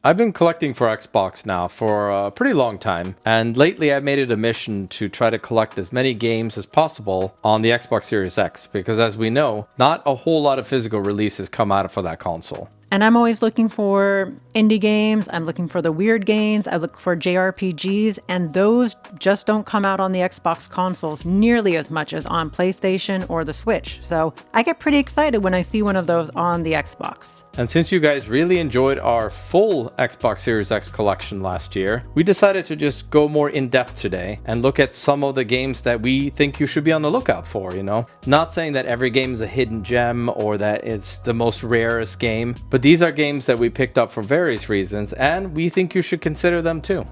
I've been collecting for Xbox now for a pretty long time, and lately I've made it a mission to try to collect as many games as possible on the Xbox Series X, because as we know, not a whole lot of physical releases come out for that console. And I'm always looking for indie games. I'm looking for the weird games. I look for JRPGs, and those just don't come out on the Xbox consoles nearly as much as on PlayStation or the Switch. So I get pretty excited when I see one of those on the Xbox. And since you guys really enjoyed our full Xbox Series X collection last year, we decided to just go more in depth today and look at some of the games that we think you should be on the lookout for, you know? Not saying that every game is a hidden gem or that it's the most rarest game, but these are games that we picked up for various reasons and we think you should consider them too.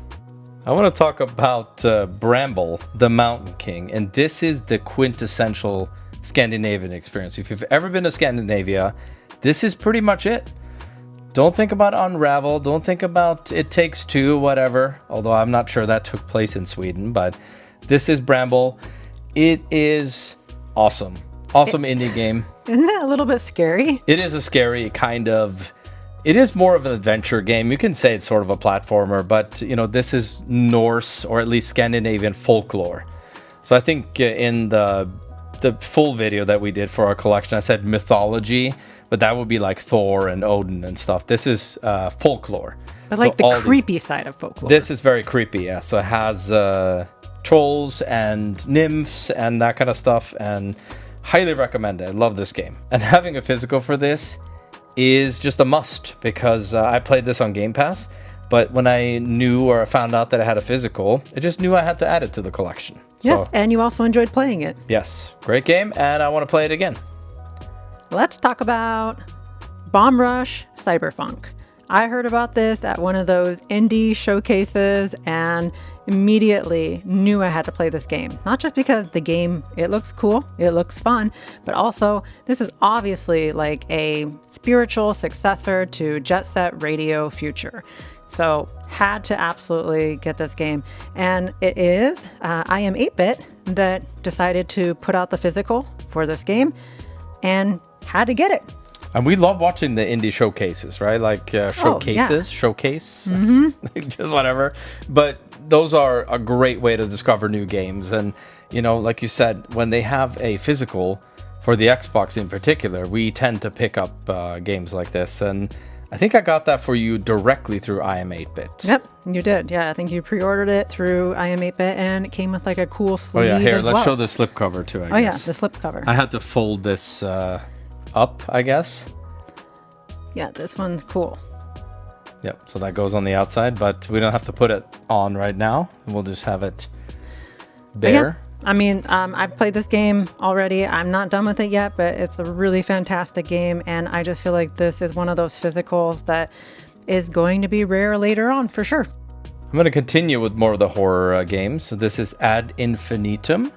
I want to talk about Bramble, the Mountain King, and this is the quintessential Scandinavian experience. If you've ever been to Scandinavia, this is pretty much it. Don't think about Unravel. Don't think about It Takes Two, whatever. Although I'm not sure that took place in Sweden. But this is Bramble. It is awesome. Awesome indie game. Isn't that a little bit scary? It is a scary kind of... It is more of an adventure game. You can say it's sort of a platformer. But, you know, this is Norse or at least Scandinavian folklore. So I think in the full video that we did for our collection, I said mythology. But that would be like Thor and Odin and stuff. This is folklore. But like the creepy side of folklore. This is very creepy, yeah. So it has trolls and nymphs and that kind of stuff. And highly recommend it. I love this game. And having a physical for this is just a must. Because I played this on Game Pass. But when I knew or found out that I had a physical, I just knew I had to add it to the collection. Yeah, and you also enjoyed playing it. Yes, great game. And I want to play it again. Let's talk about Bomb Rush Cyberpunk. I heard about this at one of those indie showcases and immediately knew I had to play this game. Not just because the game, it looks cool, it looks fun, but also this is obviously like a spiritual successor to Jet Set Radio Future. So had to absolutely get this game. And it is I Am 8-Bit that decided to put out the physical for this game and had to get it. And we love watching the indie showcases, right? Like showcase, whatever. But those are a great way to discover new games. And, you know, like you said, when they have a physical for the Xbox in particular, we tend to pick up games like this. And I think I got that for you directly through I Am 8-Bit. Yep, you did. Yeah, I think you pre-ordered it through I Am 8-Bit, and it came with like a cool sleeve. Oh yeah, here, as let's well. show the slipcover too, I guess. Oh yeah, the slipcover. I had to fold this up, I guess. Yeah, this one's cool. Yep, so that goes on the outside, but we don't have to put it on right now. We'll just have it bare. I mean, I've played this game already. I'm not done with it yet, but it's a really fantastic game. And I just feel like this is one of those physicals that is going to be rare later on for sure. I'm going to continue with more of the horror games. So this is Ad Infinitum.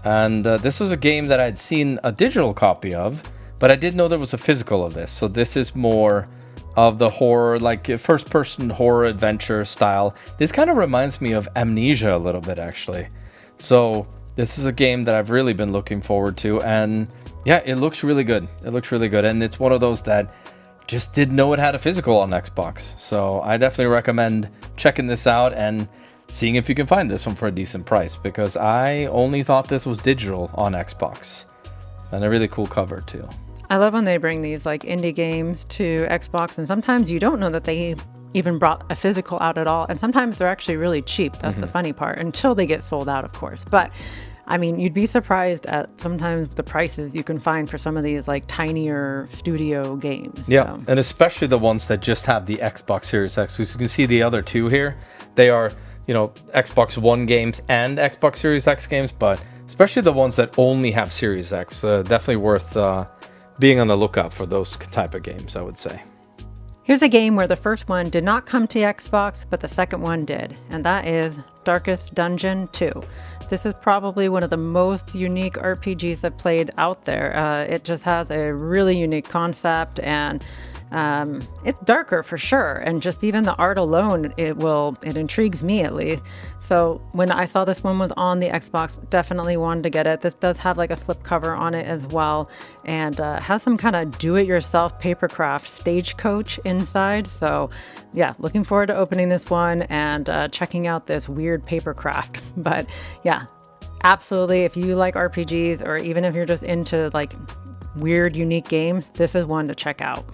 And this was a game that I'd seen a digital copy of, but I didn't know there was a physical of this. So this is more of the horror, like first-person horror adventure style. This kind of reminds me of Amnesia a little bit, actually. So this is a game that I've really been looking forward to, and yeah, it looks really good. It looks really good, and it's one of those that just didn't know it had a physical on Xbox. So I definitely recommend checking this out and seeing if you can find this one for a decent price, because I only thought this was digital on Xbox. And a really cool cover too. I love when they bring these like indie games to Xbox, and sometimes you don't know that they even brought a physical out at all, and sometimes they're actually really cheap. That's the funny part, until they get sold out, of course. But I mean, you'd be surprised at sometimes the prices you can find for some of these like tinier studio games. Yeah, so. And especially the ones that just have the Xbox Series X. So you can see the other two here. They are, you know, Xbox One games and Xbox Series X games, but especially the ones that only have Series X. Definitely worth being on the lookout for those type of games, I would say. Here's a game where the first one did not come to Xbox, but the second one did, and that is Darkest Dungeon 2. This is probably one of the most unique RPGs I've played out there. It just has a really unique concept, and it's darker for sure. And just even the art alone, it intrigues me at least. So when I saw this one was on the Xbox, definitely wanted to get it. This does have like a slipcover on it as well, and has some kind of do-it-yourself papercraft stagecoach inside. So yeah, looking forward to opening this one and checking out this weird papercraft. But yeah, absolutely, if you like RPGs, or even if you're just into like weird, unique games, this is one to check out.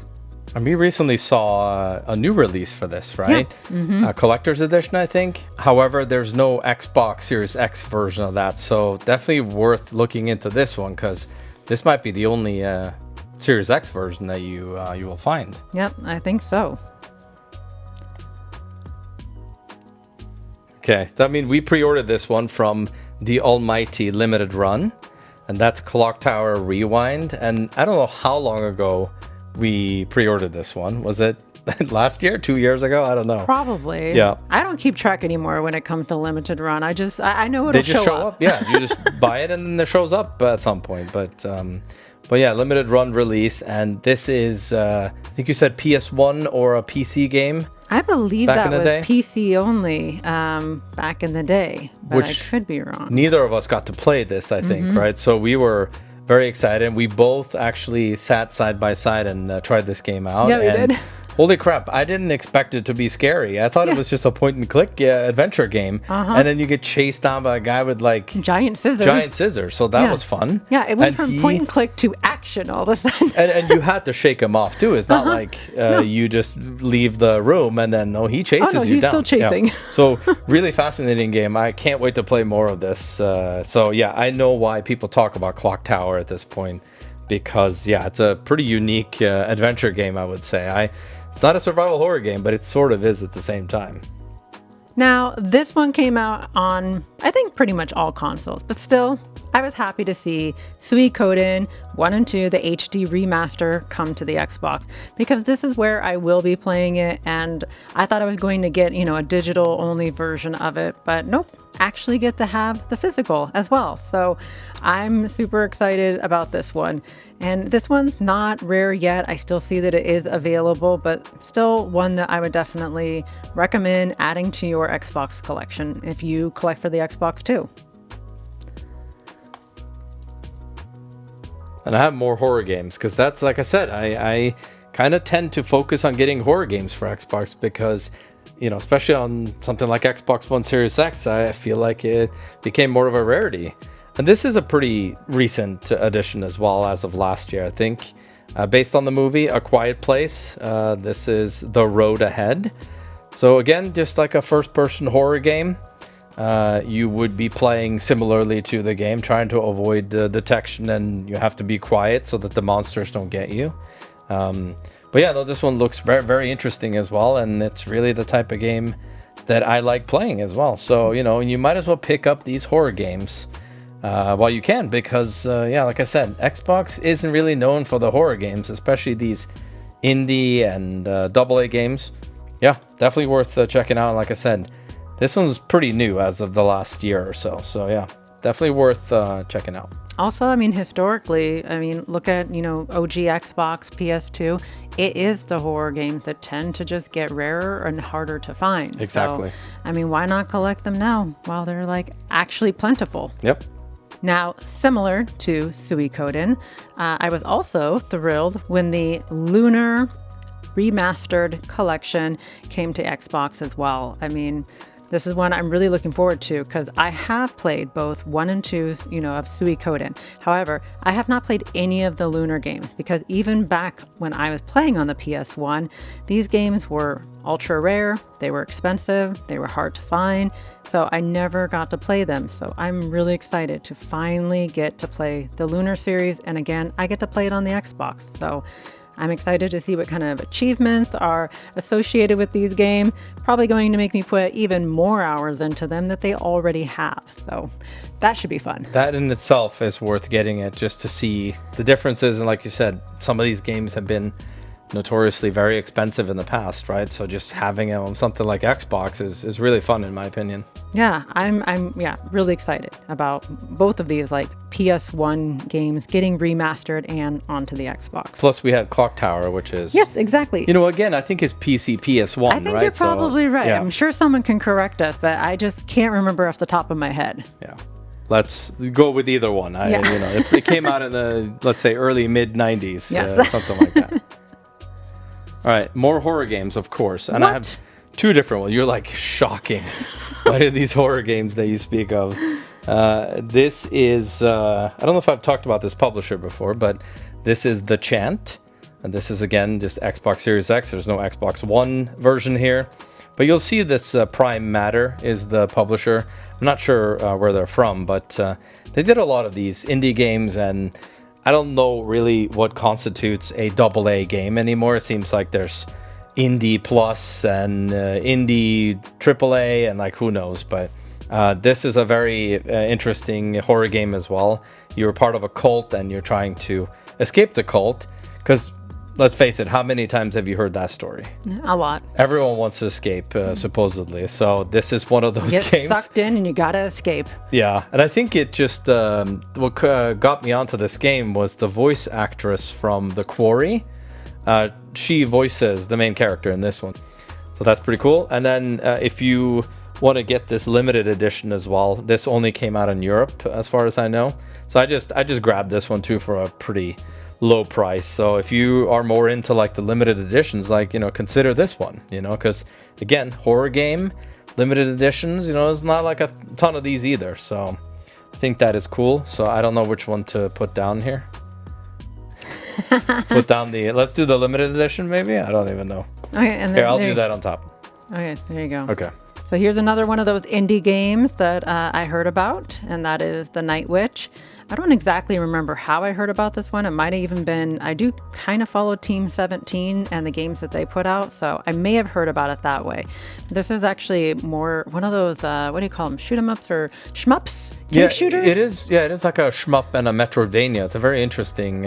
And we recently saw a new release for this, right? Yeah. A collector's edition, I think. However, there's no Xbox Series X version of that, so definitely worth looking into this one, because this might be the only Series X version that you will find. Yep, I think so. Okay, I mean, we pre-ordered this one from the almighty limited run, and that's Clock Tower Rewind. And I don't know how long ago we pre-ordered this one. Was it last year, 2 years ago? I don't know. Probably. Yeah. I don't keep track anymore when it comes to limited run. I know it'll show up. Yeah, you just buy it and then it shows up at some point. But yeah, limited run release, and this is I think you said PS1 or a PC game. I believe that was PC only back in the day, but which I could be wrong. Neither of us got to play this, I think, right? So we were very excited. We both actually sat side by side and tried this game out. Yeah, we did. Holy crap, I didn't expect it to be scary. I thought it was just a point and click adventure game. And then you get chased down by a guy with like giant scissors. So that was fun. Yeah, it went from point and click to action all of a sudden. and you had to shake him off too. It's not like you just leave the room and then he chases you he's down. Still chasing. Yeah. So really fascinating game. I can't wait to play more of this. So yeah, I know why people talk about Clock Tower at this point, because yeah, it's a pretty unique adventure game, I would say. It's not a survival horror game, but it sort of is at the same time. Now, this one came out on, I think, pretty much all consoles, but still, I was happy to see Suikoden 1 and 2, the HD remaster, come to the Xbox, because this is where I will be playing it, and I thought I was going to get, a digital-only version of it, but nope, actually get to have the physical as well. So I'm super excited about this one. And this one's not rare yet. I still see that it is available, but still one that I would definitely recommend adding to your Xbox collection if you collect for the Xbox too. And I have more horror games, because that's, like I said, I kind of tend to focus on getting horror games for Xbox, because especially on something like Xbox One Series X, I feel like it became more of a rarity. And this is a pretty recent addition as well, as of last year, I think. Based on the movie A Quiet Place, this is The Road Ahead. So again, just like a first-person horror game, you would be playing similarly to the game, trying to avoid detection, and you have to be quiet so that the monsters don't get you. But yeah, though, this one looks very, very interesting as well, and it's really the type of game that I like playing as well. So, you might as well pick up these horror games while you can, because, yeah, like I said, Xbox isn't really known for the horror games, especially these indie and AA games. Yeah, definitely worth checking out. Like I said, this one's pretty new as of the last year or so. So, yeah, definitely worth checking out. Also, historically, look at, OG Xbox, PS2. It is the horror games that tend to just get rarer and harder to find. Exactly. So, why not collect them now while they're, actually plentiful? Yep. Now, similar to Suikoden, I was also thrilled when the Lunar Remastered Collection came to Xbox as well. This is one I'm really looking forward to, because I have played both 1 and 2, of Suikoden. However, I have not played any of the Lunar games, because even back when I was playing on the PS1, these games were ultra rare, they were expensive, they were hard to find, so I never got to play them. So I'm really excited to finally get to play the Lunar series, and again, I get to play it on the Xbox. So I'm excited to see what kind of achievements are associated with these games. Probably going to make me put even more hours into them that they already have. So that should be fun. That in itself is worth getting it, just to see the differences. And like you said, some of these games have been notoriously very expensive in the past, right? So just having it on something like Xbox is really fun in my opinion. Yeah, I'm really excited about both of these like PS1 games getting remastered and onto the Xbox. Plus we had Clock Tower, which is... Yes, exactly. You know, again, I think it's PC, PS1, I think right? you're probably right. Yeah. I'm sure someone can correct us, but I just can't remember off the top of my head. Yeah. Let's go with either one. It came out in the, let's say, early mid-90s, Yes. something like that. All right, more horror games, of course. And I have two different ones. You're like, shocking. What are these horror games that you speak of? This is, I don't know if I've talked about this publisher before, but this is The Chant. And this is, again, just Xbox Series X. There's no Xbox One version here. But you'll see this Prime Matter is the publisher. I'm not sure where they're from, but they did a lot of these indie games, and I don't know really what constitutes a AA game anymore. It seems like there's Indie Plus and Indie AAA and like who knows. But this is a very interesting horror game as well. You're part of a cult and you're trying to escape the cult because... Let's face it, how many times have you heard that story? A lot. Everyone wants to escape, supposedly. So this is one of those games. Get sucked in and you gotta escape. Yeah, and I think it just, what got me onto this game was the voice actress from The Quarry. She voices the main character in this one. So that's pretty cool. And then if you want to get this limited edition as well, this only came out in Europe, as far as I know. So I just grabbed this one too for a pretty... low price. So if you are more into like the limited editions, like, consider this one, because again, horror game, limited editions, there's not like a ton of these either. So I think that is cool. So I don't know which one to put down here. Let's do the limited edition maybe. I don't even know. Okay, and then here, I'll do that on top. Okay, there you go. Okay. So here's another one of those indie games that I heard about, and that is The Night Witch. I don't exactly remember how I heard about this one. It might have even been, I do kind of follow Team 17 and the games that they put out, so I may have heard about it that way. This is actually more one of those, what do you call them, shoot 'em ups or shmups? Cave shooters? It is. Yeah, it is like a shmup and a Metroidvania. It's a very interesting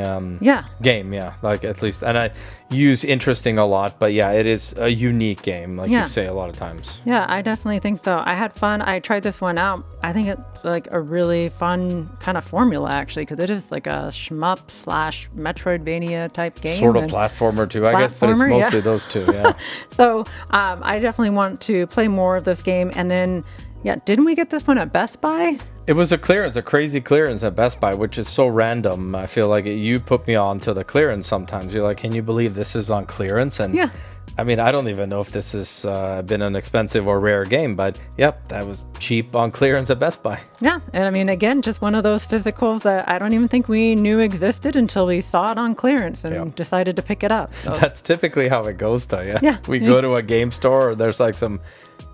game. Yeah, like at least, and I use interesting a lot, but yeah, it is a unique game, like you say a lot of times. Yeah, I definitely think so. I had fun. I tried this one out. I think it's like a really fun kind of formula actually, because it is like a shmup / Metroidvania type game. Sort of platformer too, I guess, but it's mostly those two. Yeah. So I definitely want to play more of this game, and then didn't we get this one at Best Buy? It was a crazy clearance at Best Buy, which is so random. I feel like you put me on to the clearance sometimes. You're like, can you believe this is on clearance? And I mean, I don't even know if this has been an expensive or rare game, but yep, that was cheap on clearance at Best Buy. Yeah, and I mean, again, just one of those physicals that I don't even think we knew existed until we saw it on clearance and decided to pick it up. So. That's typically how it goes, though, yeah? We go to a game store, or there's like some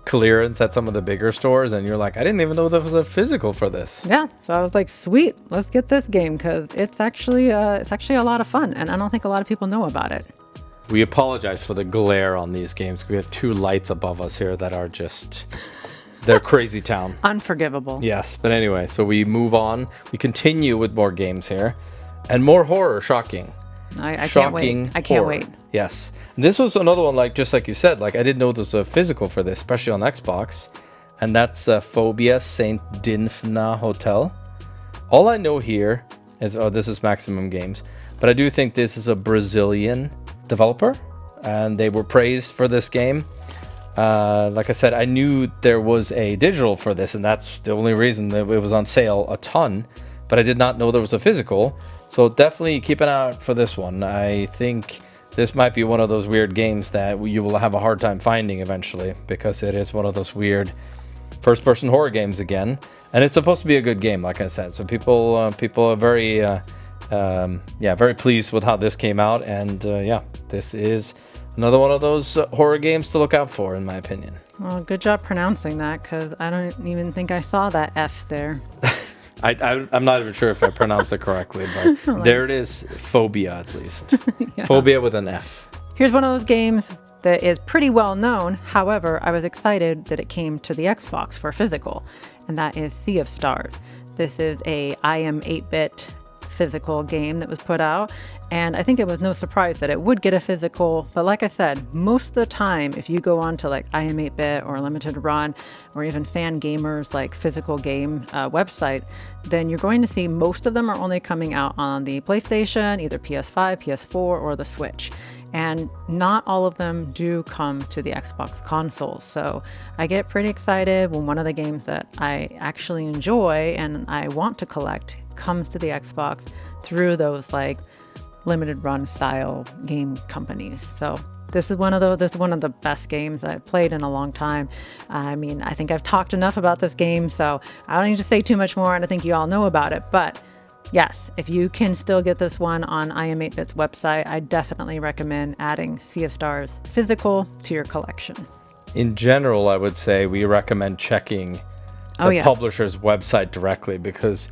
clearance at some of the bigger stores, and you're like, I didn't even know there was a physical for this. Yeah, so I was like, sweet, let's get this game, because it's actually a lot of fun, and I don't think a lot of people know about it. We apologize for the glare on these games. We have two lights above us here that are just... they're crazy town. Unforgivable. Yes, but anyway, so we move on. We continue with more games here. And more horror, shocking. I can't wait. I can't wait. Yes. And this was another one, like just like you said, like I didn't know there was a physical for this, especially on Xbox. And that's Phobia Saint Dinfna Hotel. All I know here is, this is Maximum Games. But I do think this is a Brazilian developer, and they were praised for this game. Like I said, I knew there was a digital for this, and that's the only reason that it was on sale a ton, but I did not know there was a physical. So definitely keep an eye out for this one. I think this might be one of those weird games that you will have a hard time finding eventually, because it is one of those weird first-person horror games again, and it's supposed to be a good game, like I said. So people are very very pleased with how this came out, and this is another one of those horror games to look out for, in my opinion. Well, good job pronouncing that, because I don't even think I saw that F there. I'm not even sure if I pronounced it correctly, but there it is. Phobia, at least. Phobia with an F. Here's one of those games that is pretty well known. However, I was excited that it came to the Xbox for physical, and that is Sea of Stars. This is a I Am 8-bit physical game that was put out. And I think it was no surprise that it would get a physical. But like I said, most of the time, if you go on to like iam8bit or Limited Run or even Fan Gamers like physical game website, then you're going to see most of them are only coming out on the PlayStation, either PS5, PS4, or the Switch. And not all of them do come to the Xbox consoles. So I get pretty excited when one of the games that I actually enjoy and I want to collect comes to the Xbox through those like limited run style game companies. So this is one of the best games I've played in a long time. I mean, I think I've talked enough about this game, so I don't need to say too much more, and I think you all know about it. But yes, if you can still get this one on iam8bit's website, I definitely recommend adding Sea of Stars physical to your collection. In general, I would say we recommend checking the publisher's website directly, because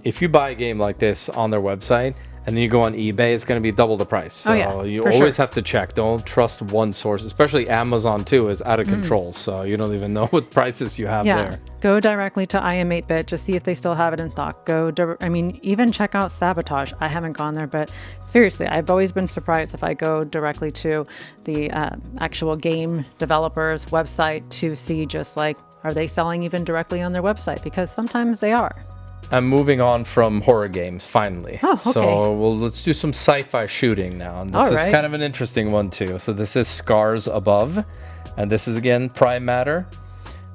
if you buy a game like this on their website and then you go on eBay, it's going to be double the price. So you always have to check. Don't trust one source, especially Amazon too is out of control. So you don't even know what prices you have there. Go directly to iam8bit to see if they still have it in stock. Even check out Sabotage. I haven't gone there, but seriously, I've always been surprised if I go directly to the actual game developer's website to see just like, are they selling even directly on their website? Because sometimes they are. I'm moving on from horror games, finally. Oh, okay. So let's do some sci-fi shooting now. And this is kind of an interesting one, too. So this is Scars Above. And this is, again, Prime Matter.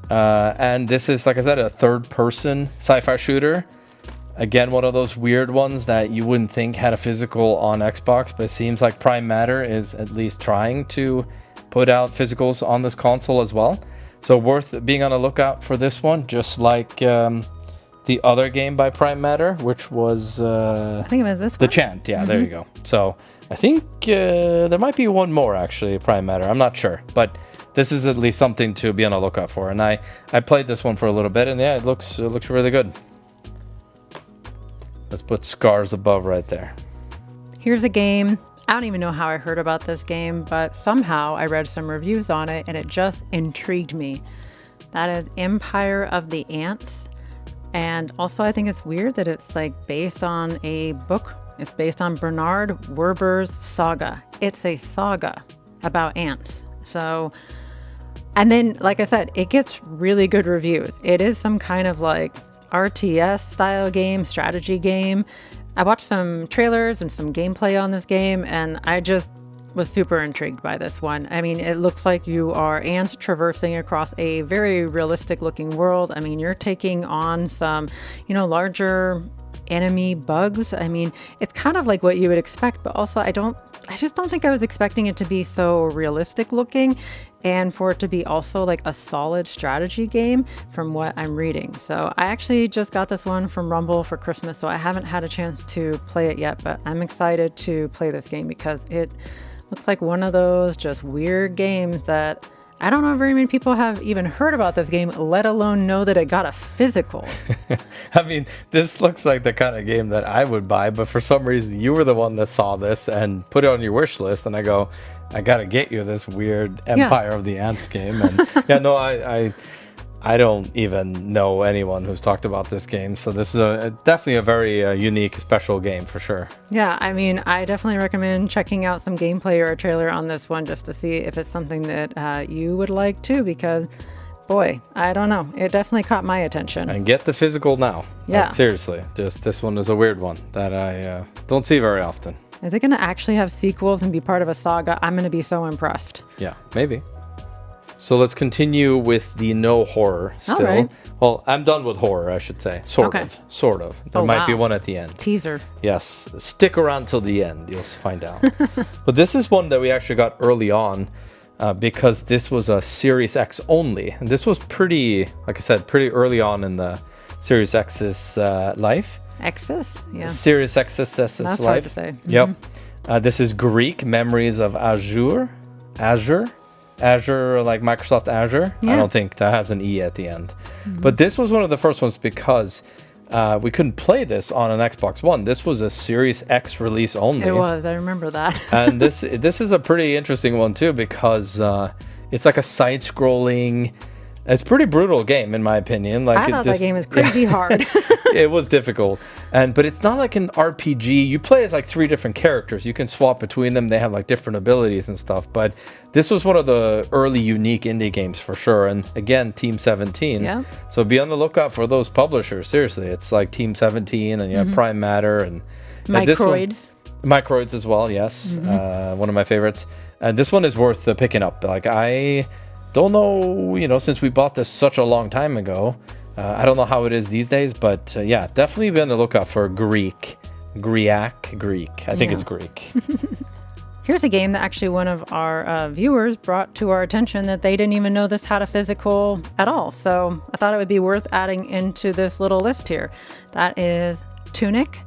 And this is, like I said, a third-person sci-fi shooter. Again, one of those weird ones that you wouldn't think had a physical on Xbox. But it seems like Prime Matter is at least trying to put out physicals on this console as well. So worth being on the lookout for this one, just like the other game by Prime Matter, which was I think it was this one. The Chant. Yeah, there you go. So I think there might be one more actually, Prime Matter. I'm not sure, but this is at least something to be on the lookout for. And I played this one for a little bit, and yeah, it looks really good. Let's put Scars Above right there. Here's a game. I don't even know how I heard about this game, but somehow I read some reviews on it and it just intrigued me. That is Empire of the Ants. And also I think it's weird that it's like based on a book. It's based on Bernard Werber's saga. It's a saga about ants. So, and then like I said, it gets really good reviews. It is some kind of like RTS style game, strategy game. I watched some trailers and some gameplay on this game, and I just was super intrigued by this one. I mean, it looks like you are ants traversing across a very realistic looking world. I mean, you're taking on some, larger enemy bugs. I mean, it's kind of like what you would expect, but also I just don't think I was expecting it to be so realistic looking and for it to be also like a solid strategy game from what I'm reading. So I actually just got this one from Rumble for Christmas, so I haven't had a chance to play it yet, but I'm excited to play this game because it looks like one of those just weird games that I don't know very many people have even heard about this game, let alone know that it got a physical. I mean, this looks like the kind of game that I would buy, but for some reason you were the one that saw this and put it on your wish list, and I go, I gotta get you this weird Empire of the Ants game. And I don't even know anyone who's talked about this game, so this is definitely a very unique, special game for sure. Yeah, I mean, I definitely recommend checking out some gameplay or a trailer on this one just to see if it's something that you would like too, because, boy, I don't know. It definitely caught my attention. And get the physical now. Yeah. Like, seriously, just this one is a weird one that I don't see very often. Is it going to actually have sequels and be part of a saga? I'm going to be so impressed. Yeah, maybe. So let's continue with the no horror still. All right. Well, I'm done with horror, I should say. Sort of. There might be one at the end. Teaser. Yes. Stick around till the end. You'll find out. But this is one that we actually got early on because this was a Series X only. And this was pretty early on in the Series X's life. X's? Yeah. Series X's That's life. hard to say. Yep. This is Greek, Memories of Azure, like Microsoft Azure. Yeah. I don't think that has an E at the end. But this was one of the first ones because we couldn't play this on an Xbox One. This was a Series X release only. It was. I remember that. And this is a pretty interesting one too because it's like a side-scrolling It's a pretty brutal game, in my opinion. Like, I thought that game was crazy hard. It was difficult. But it's not like an RPG. You play as like 3 different characters. You can swap between them. They have like different abilities and stuff. But this was one of the early unique indie games for sure. And again, Team 17. Yeah. So be on the lookout for those publishers. Seriously, it's like Team 17 and you have Prime Matter and Microids. Microids as well, yes. One of my favorites. And this one is worth picking up. Like, I don't know, since we bought this such a long time ago, I don't know how it is these days, but yeah, definitely be on the lookout for Greek. I think it's Greek. Here's a game that actually one of our viewers brought to our attention that they didn't even know this had a physical at all. So I thought it would be worth adding into this little list here. That is Tunic.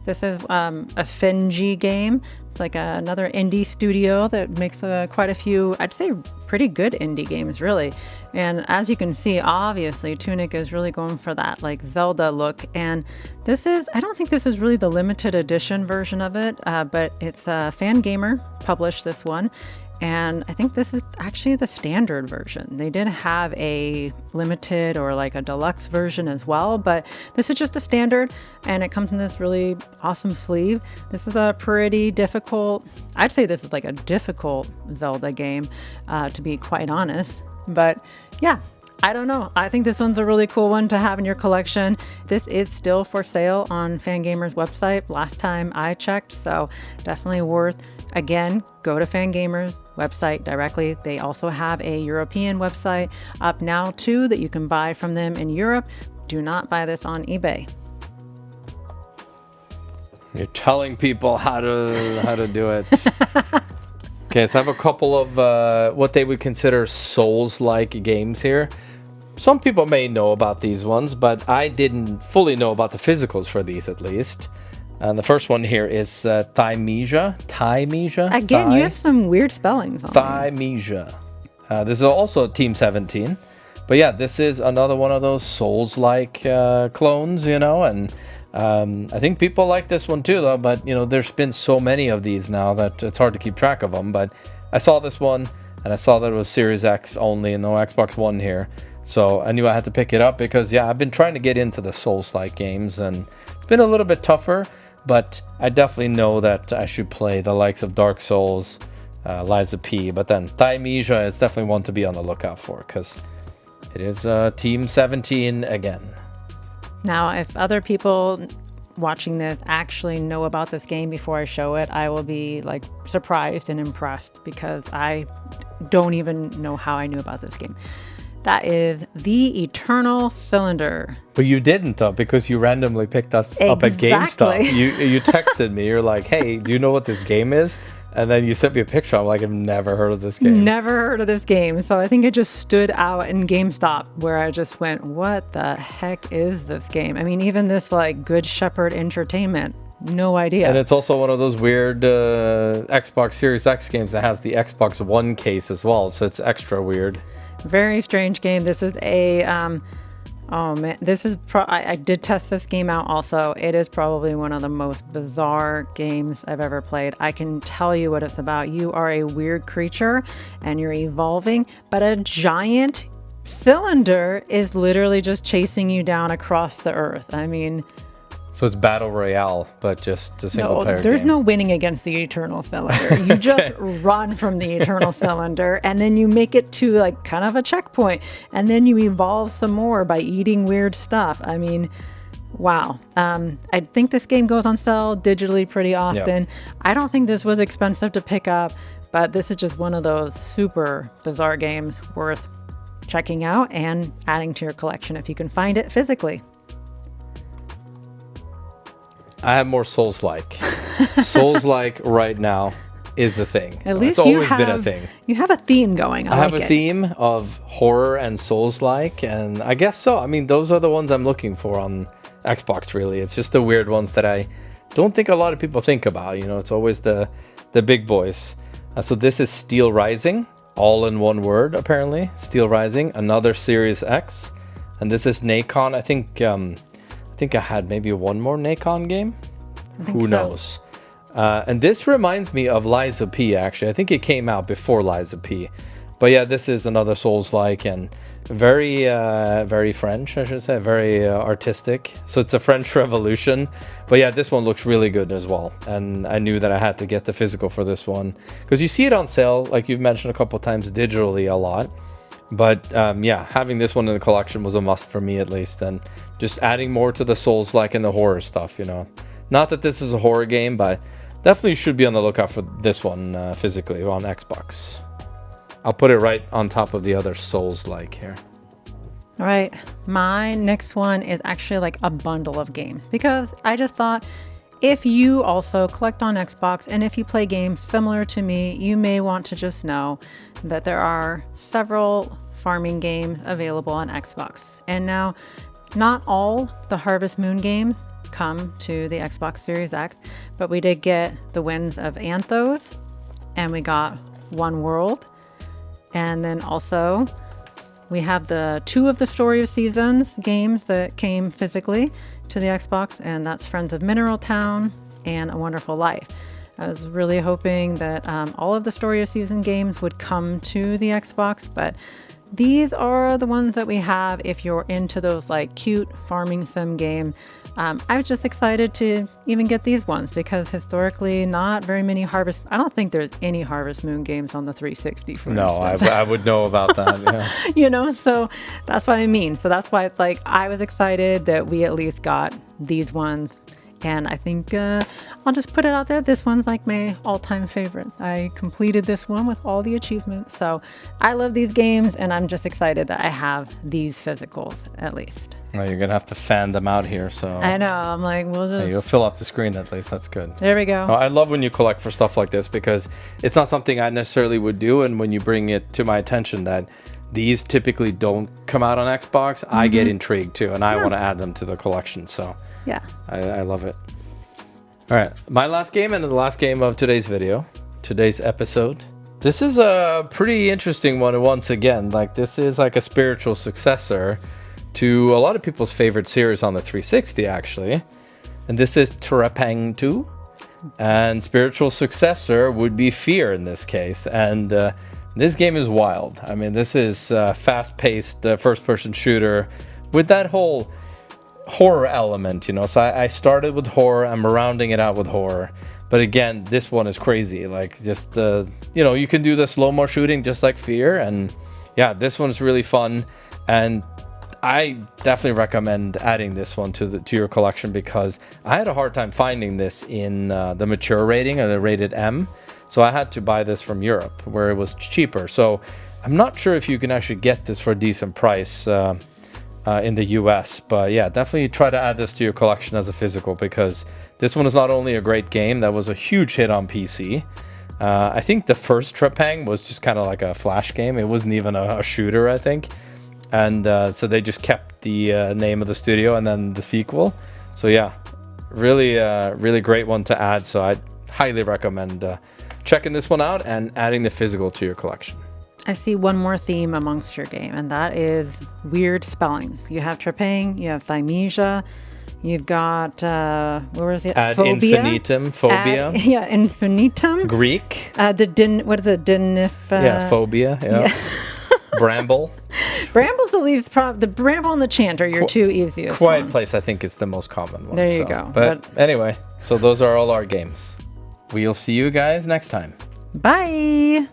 This is a Finji game. It's like another indie studio that makes quite a few, I'd say, pretty good indie games, really. And as you can see, obviously, Tunic is really going for that like Zelda look. And this is, I don't think this is really the limited edition version of it, but it's Fangamer published this one. And I think this is actually the standard version. They did have a limited or like a deluxe version as well, but this is just a standard and it comes in this really awesome sleeve. This is a pretty difficult, I'd say this is like a difficult Zelda game, to be quite honest. But yeah, I don't know. I think this one's a really cool one to have in your collection. This is still for sale on Fangamer's website last time I checked, so definitely worth, again, go to Fangamer's website directly. They also have a European website up now too that you can buy from them in Europe. Do not buy this on eBay. You're telling people how to do it. Okay, so I have a couple of what they would consider Souls-like games here. Some people may know about these ones, but I didn't fully know about the physicals for these at least. And the first one here is Thymesia. Again, you have some weird spellings on Thymesia. This is also Team 17. But yeah, this is another one of those Souls-like clones, and I think people like this one too, though. But, there's been so many of these now that it's hard to keep track of them. But I saw this one, and I saw that it was Series X only and no Xbox One here. So I knew I had to pick it up because, yeah, I've been trying to get into the Souls-like games, and it's been a little bit tougher. But I definitely know that I should play the likes of Dark Souls, Lies of P. But then Thymesia is definitely one to be on the lookout for because it is Team 17 again. Now, if other people watching this actually know about this game before I show it, I will be like surprised and impressed because I don't even know how I knew about this game. That is The Eternal Cylinder. But you didn't, though, because you randomly picked us up at GameStop. You texted me. You're like, hey, do you know what this game is? And then you sent me a picture. I'm like, I've never heard of this game. Never heard of this game. So I think it just stood out in GameStop where I just went, what the heck is this game? I mean, even this like Good Shepherd Entertainment, no idea. And it's also one of those weird Xbox Series X games that has the Xbox One case as well. So it's extra weird. Very strange game. This is a, oh man, this is, I did test this game out also. It is probably one of the most bizarre games I've ever played. I can tell you what it's about. You are a weird creature and you're evolving, but a giant cylinder is literally just chasing you down across the earth. I mean... So it's Battle Royale, but just a single player game. There's no winning against the Eternal Cylinder. You just run from the Eternal Cylinder, and then you make it to like kind of a checkpoint, and then you evolve some more by eating weird stuff. I mean, wow. I think this game goes on sale digitally pretty often. Yep. I don't think this was expensive to pick up, but this is just one of those super bizarre games worth checking out and adding to your collection if you can find it physically. I have more Souls-like. Souls-like right now is the thing. At least it's always been a thing. You have a theme going. I have a theme of horror and Souls-like, and I guess so. I mean, those are the ones I'm looking for on Xbox, really. It's just the weird ones that I don't think a lot of people think about. It's always the big boys. So this is Steel Rising, all in one word, apparently. Steel Rising, another Series X. And this is Nacon. I think I had maybe one more Nacon game. Who knows? And this reminds me of Lies of P, actually. I think it came out before Lies of P. But yeah, this is another Souls-like. And very French, I should say, very artistic. So it's a French Revolution. But yeah, this one looks really good as well. And I knew that I had to get the physical for this one because you see it on sale, like you've mentioned a couple times, digitally a lot. But yeah, having this one in the collection was a must for me, at least. And just adding more to the Souls-like and the horror stuff, you know. Not that this is a horror game, but definitely should be on the lookout for this one physically on Xbox. I'll put it right on top of the other Souls-like here. All right, my next one is actually like a bundle of games because I just thought if you also collect on Xbox and if you play games similar to me, you may want to just know that there are several farming games available on Xbox. And now, not all the Harvest Moon games come to the Xbox Series X, but we did get the Winds of Anthos, and we got One World, and then also we have the 2 of the Story of Seasons games that came physically to the Xbox, and that's Friends of Mineral Town and A Wonderful Life. I was really hoping that all of the Story of Season games would come to the Xbox, but these are the ones that we have if you're into those like cute farming sim game. I was just excited to even get these ones because historically not very many I don't think there's any Harvest Moon games on the 360 for No, I would know about that, yeah. You know, so that's what I mean. So that's why it's like I was excited that we at least got these ones. And I think I'll just put it out there. This one's like my all-time favorite. I completed this one with all the achievements. So I love these games, and I'm just excited that I have these physicals at least. Well, you're going to have to fan them out here. So I know. I'm like, we'll just... You'll fill up the screen at least. That's good. There we go. Oh, I love when you collect for stuff like this because it's not something I necessarily would do. And when you bring it to my attention that these typically don't come out on Xbox, I get intrigued too. And I want to add them to the collection. So yeah, I love it. All right, my last game and the last game of today's video, today's episode. This is a pretty interesting one once again. Like this is like a spiritual successor to a lot of people's favorite series on the 360 actually. And this is Trepang 2. And spiritual successor would be Fear in this case. And this game is wild. I mean, this is fast-paced first-person shooter with that whole horror element, you know. So I started with horror. I'm rounding it out with horror. But again, this one is crazy. Like just the, you know, you can do the slow-mo shooting just like Fear. And yeah, this one's really fun. And I definitely recommend adding this one to your collection because I had a hard time finding this in the mature rating or the rated M. So I had to buy this from Europe where it was cheaper. So I'm not sure if you can actually get this for a decent price in the US. But yeah, definitely try to add this to your collection as a physical because this one is not only a great game, that was a huge hit on PC. I think the first Trepang was just kind of like a flash game. It wasn't even a shooter, I think. And so they just kept the name of the studio and then the sequel. So yeah, really great one to add. So I highly recommend checking this one out and adding the physical to your collection. I see one more theme amongst your game, and that is weird spellings. You have Trepang, you have Thymesia, you've got, where was it? Ad Phobia? infinitum, phobia. Yeah, infinitum. Greek. What is it? Yeah, phobia. Yeah. Bramble. Bramble's the least the Bramble and the Chant are your two easiest. Quiet Place, I think it's the most common one. There you go. But anyway, so those are all our games. We'll see you guys next time. Bye.